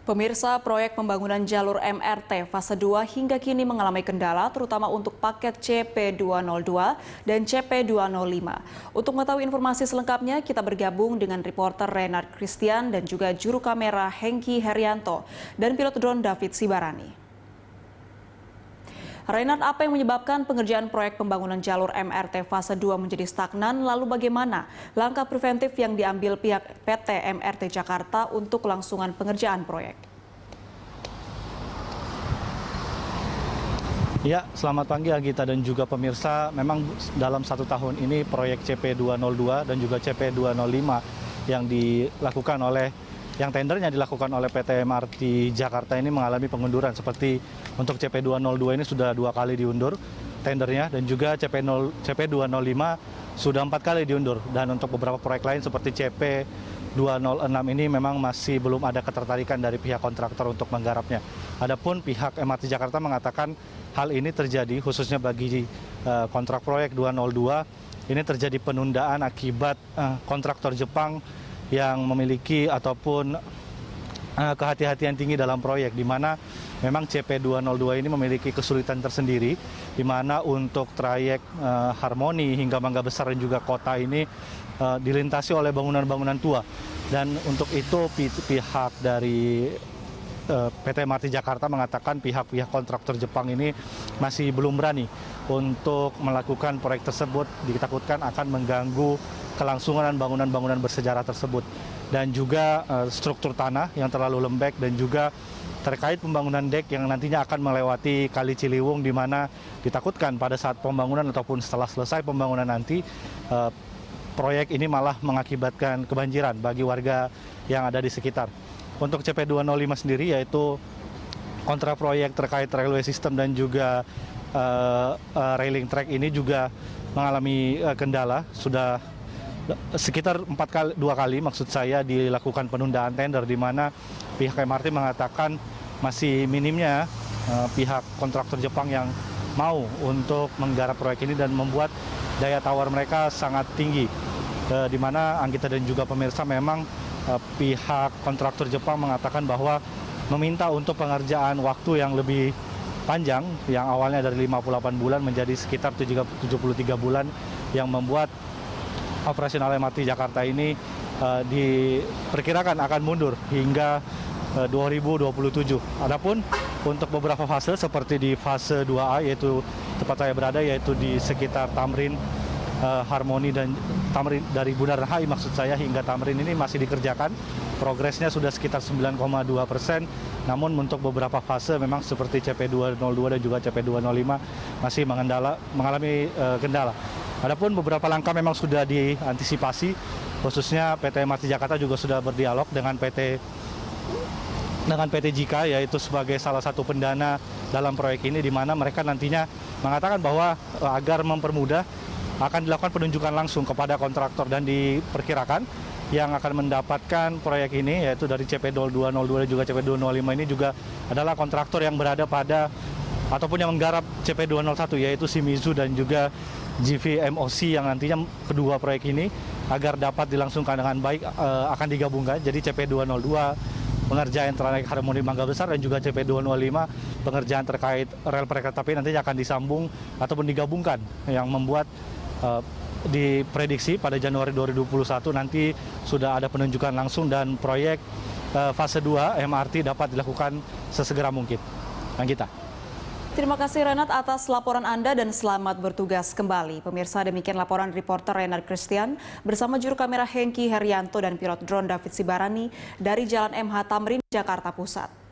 Pemirsa, proyek pembangunan jalur MRT fase 2 hingga kini mengalami kendala terutama untuk paket CP202 dan CP205. Untuk mengetahui informasi selengkapnya, kita bergabung dengan reporter Renard Christian dan juga juru kamera Hengki Herianto dan pilot drone David Sibarani. Renard, apa yang menyebabkan pengerjaan proyek pembangunan jalur MRT fase 2 menjadi stagnan? Lalu bagaimana langkah preventif yang diambil pihak PT MRT Jakarta untuk kelangsungan pengerjaan proyek? Ya, selamat pagi Agita dan juga pemirsa. Memang dalam 1 tahun ini proyek CP202 dan juga CP205 yang dilakukan oleh tendernya dilakukan oleh PT MRT Jakarta ini mengalami pengunduran. Seperti untuk CP202 ini sudah 2 kali diundur tendernya, dan juga CP205 sudah 4 kali diundur. Dan untuk beberapa proyek lain seperti CP206 ini memang masih belum ada ketertarikan dari pihak kontraktor untuk menggarapnya. Adapun pihak MRT Jakarta mengatakan hal ini terjadi khususnya bagi kontrak proyek 202. Ini terjadi penundaan akibat kontraktor Jepang yang memiliki ataupun kehati-hatian tinggi dalam proyek, di mana memang CP202 ini memiliki kesulitan tersendiri, di mana untuk trayek Harmoni hingga Mangga Besar dan juga kota ini dilintasi oleh bangunan-bangunan tua. Dan untuk itu pihak dari PT MRT Jakarta mengatakan pihak-pihak kontraktor Jepang ini masih belum berani untuk melakukan proyek tersebut, ditakutkan akan mengganggu kelangsungan bangunan-bangunan bersejarah tersebut, dan juga struktur tanah yang terlalu lembek, dan juga terkait pembangunan dek yang nantinya akan melewati Kali Ciliwung, di mana ditakutkan pada saat pembangunan ataupun setelah selesai pembangunan nanti proyek ini malah mengakibatkan kebanjiran bagi warga yang ada di sekitar. Untuk CP205 sendiri, yaitu kontrak proyek terkait railway system dan juga railing track ini juga mengalami kendala. Sudah sekitar 2 kali maksud saya dilakukan penundaan tender, di mana pihak MRT mengatakan masih minimnya pihak kontraktor Jepang yang mau untuk menggarap proyek ini, dan membuat daya tawar mereka sangat tinggi, di mana Anggita dan juga pemirsa memang pihak kontraktor Jepang mengatakan bahwa meminta untuk pengerjaan waktu yang lebih panjang, yang awalnya dari 58 bulan menjadi sekitar 73 bulan, yang membuat operasional MRT Jakarta ini diperkirakan akan mundur hingga 2027. Adapun untuk beberapa fase seperti di fase 2A, yaitu tempat saya berada, yaitu di sekitar Tamrin, Harmoni dan Tamrin, dari Bundaran HI maksud saya, hingga Tamrin ini masih dikerjakan. Progresnya sudah sekitar 9,2%. Namun untuk beberapa fase memang seperti CP202 dan juga CP205 masih mengalami kendala. Adapun beberapa langkah memang sudah diantisipasi, khususnya PT MRT Jakarta juga sudah berdialog dengan PT JIKA, yaitu sebagai salah satu pendana dalam proyek ini, di mana mereka nantinya mengatakan bahwa agar mempermudah akan dilakukan penunjukan langsung kepada kontraktor, dan diperkirakan yang akan mendapatkan proyek ini, yaitu dari CP202 dan juga CP205 ini juga adalah kontraktor yang berada pada ataupun yang menggarap CP201, yaitu Shimizu dan juga GVMOC, yang nantinya kedua proyek ini agar dapat dilangsungkan dengan baik akan digabungkan. Jadi CP202 pengerjaan trayek Harmoni Mangga Besar, dan juga CP205 pengerjaan terkait rel kereta api nantinya akan disambung ataupun digabungkan, yang membuat diprediksi pada Januari 2021 nanti sudah ada penunjukan langsung, dan proyek fase 2 MRT dapat dilakukan sesegera mungkin. Anggita. Terima kasih Renard atas laporan Anda dan selamat bertugas kembali. Pemirsa, demikian laporan reporter Renard Christian bersama juru kamera Hengki Herianto dan pilot drone David Sibarani dari Jalan MH Tamrin, Jakarta Pusat.